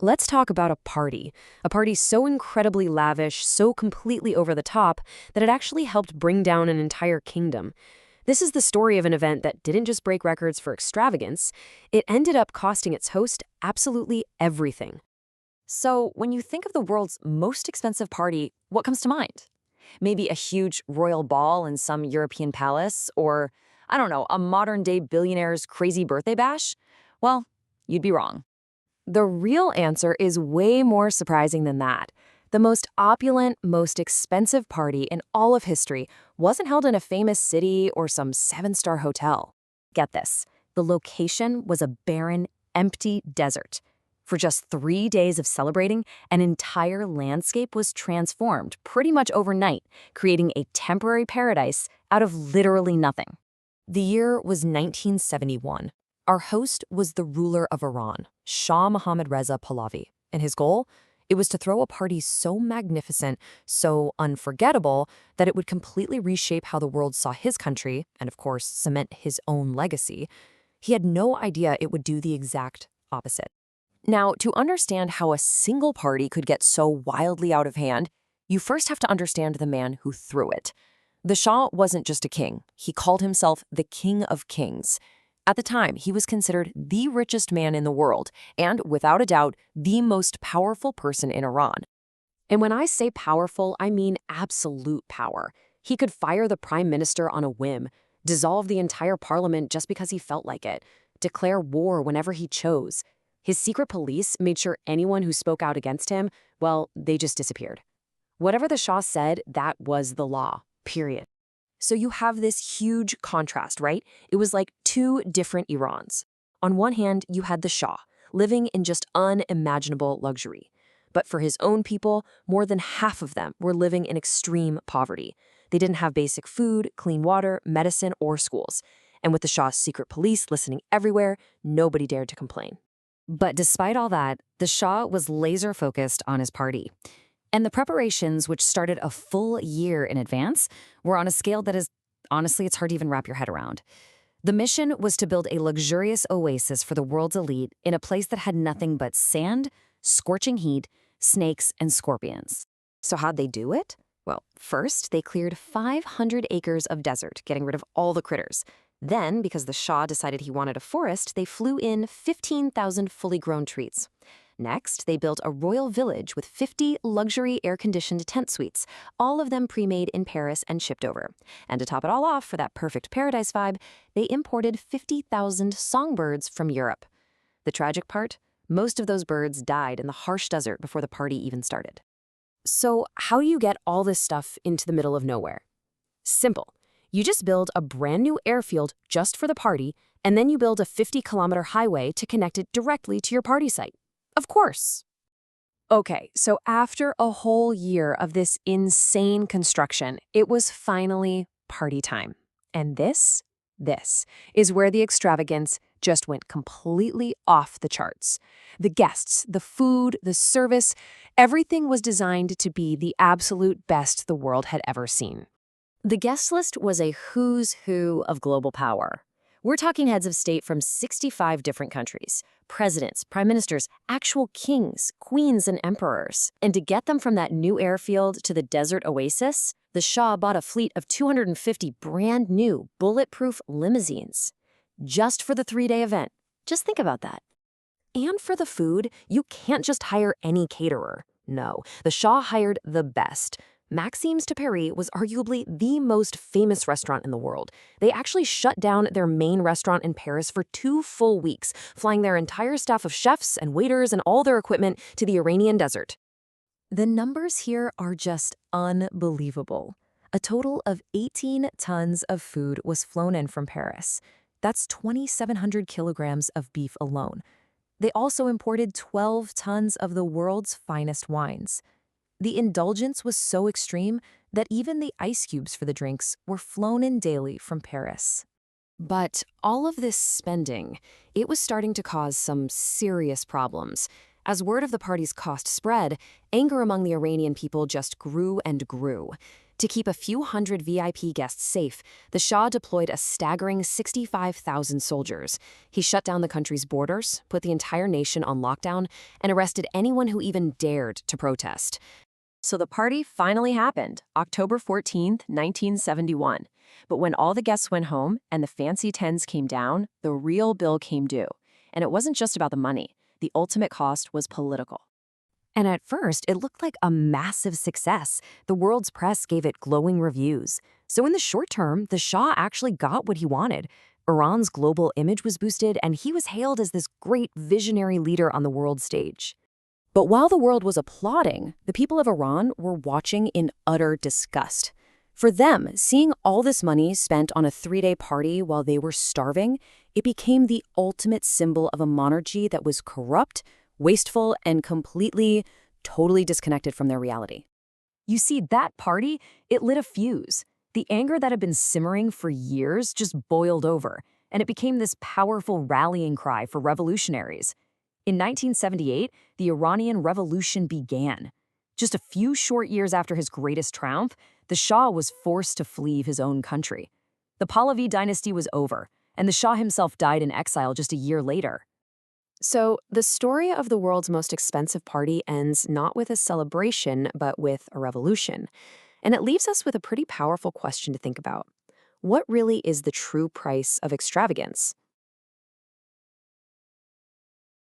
Let's talk about a party. A party so incredibly lavish, so completely over the top, that it actually helped bring down an entire kingdom. This is the story of an event that didn't just break records for extravagance, it ended up costing its host absolutely everything. So, when you think of the world's most expensive party, what comes to mind? Maybe a huge royal ball in some European palace, or, I don't know, a modern day billionaire's crazy birthday bash? Well, you'd be wrong. The real answer is way more surprising than that. The most opulent, most expensive party in all of history wasn't held in a famous city or some seven-star hotel. Get this, the location was a barren, empty desert. For just 3 days of celebrating, an entire landscape was transformed pretty much overnight, creating a temporary paradise out of literally nothing. The year was 1971. Our host was the ruler of Iran, Shah Mohammad Reza Pahlavi, and his goal? It was to throw a party so magnificent, so unforgettable, that it would completely reshape how the world saw his country, and of course, cement his own legacy. He had no idea it would do the exact opposite. Now, to understand how a single party could get so wildly out of hand, you first have to understand the man who threw it. The Shah wasn't just a king. He called himself the King of Kings. At the time, he was considered the richest man in the world and, without a doubt, the most powerful person in Iran. And when I say powerful, I mean absolute power. He could fire the prime minister on a whim, dissolve the entire parliament just because he felt like it, declare war whenever he chose. His secret police made sure anyone who spoke out against him, well, they just disappeared. Whatever the Shah said, that was the law, period. So you have this huge contrast, right? It was like two different Irans. On one hand, you had the Shah, living in just unimaginable luxury. But for his own people, more than half of them were living in extreme poverty. They didn't have basic food, clean water, medicine, or schools. And with the Shah's secret police listening everywhere, nobody dared to complain. But despite all that, the Shah was laser-focused on his party. And the preparations, which started a full year in advance, were on a scale that is, honestly, it's hard to even wrap your head around. The mission was to build a luxurious oasis for the world's elite in a place that had nothing but sand, scorching heat, snakes, and scorpions. So how'd they do it? Well, first, they cleared 500 acres of desert, getting rid of all the critters. Then, because the Shah decided he wanted a forest, they flew in 15,000 fully grown trees. Next, they built a royal village with 50 luxury air-conditioned tent suites, all of them pre-made in Paris and shipped over. And to top it all off, for that perfect paradise vibe, they imported 50,000 songbirds from Europe. The tragic part? Most of those birds died in the harsh desert before the party even started. So how do you get all this stuff into the middle of nowhere? Simple. You just build a brand new airfield just for the party, and then you build a 50-kilometer highway to connect it directly to your party site. Of course. Okay, so after a whole year of this insane construction, it was finally party time. And this is where the extravagance just went completely off the charts. The guests, the food, the service, everything was designed to be the absolute best the world had ever seen. The guest list was a who's who of global power. We're talking heads of state from 65 different countries, presidents, prime ministers, actual kings, queens, and emperors. And to get them from that new airfield to the desert oasis, the Shah bought a fleet of 250 brand new, bulletproof limousines. Just for the 3-day event. Just think about that. And for the food, you can't just hire any caterer. No, the Shah hired the best. Maxime's to Paris was arguably the most famous restaurant in the world. They actually shut down their main restaurant in Paris for 2 full weeks, flying their entire staff of chefs and waiters and all their equipment to the Iranian desert. The numbers here are just unbelievable. A total of 18 tons of food was flown in from Paris. That's 2,700 kilograms of beef alone. They also imported 12 tons of the world's finest wines. The indulgence was so extreme that even the ice cubes for the drinks were flown in daily from Paris. But all of this spending, it was starting to cause some serious problems. As word of the party's cost spread, anger among the Iranian people just grew and grew. To keep a few hundred VIP guests safe, the Shah deployed a staggering 65,000 soldiers. He shut down the country's borders, put the entire nation on lockdown, and arrested anyone who even dared to protest. So the party finally happened, October 14th, 1971. But when all the guests went home and the fancy tens came down, the real bill came due. And it wasn't just about the money. The ultimate cost was political. And at first, it looked like a massive success. The world's press gave it glowing reviews. So in the short term, the Shah actually got what he wanted. Iran's global image was boosted, and he was hailed as this great visionary leader on the world stage. But while the world was applauding, the people of Iran were watching in utter disgust. For them, seeing all this money spent on a 3-day party while they were starving, it became the ultimate symbol of a monarchy that was corrupt, wasteful, and totally disconnected from their reality. You see, that party, it lit a fuse. The anger that had been simmering for years just boiled over, and it became this powerful rallying cry for revolutionaries. In 1978, the Iranian Revolution began. Just a few short years after his greatest triumph, the Shah was forced to flee his own country. The Pahlavi dynasty was over, and the Shah himself died in exile just a year later. So, the story of the world's most expensive party ends not with a celebration, but with a revolution. And it leaves us with a pretty powerful question to think about. What really is the true price of extravagance?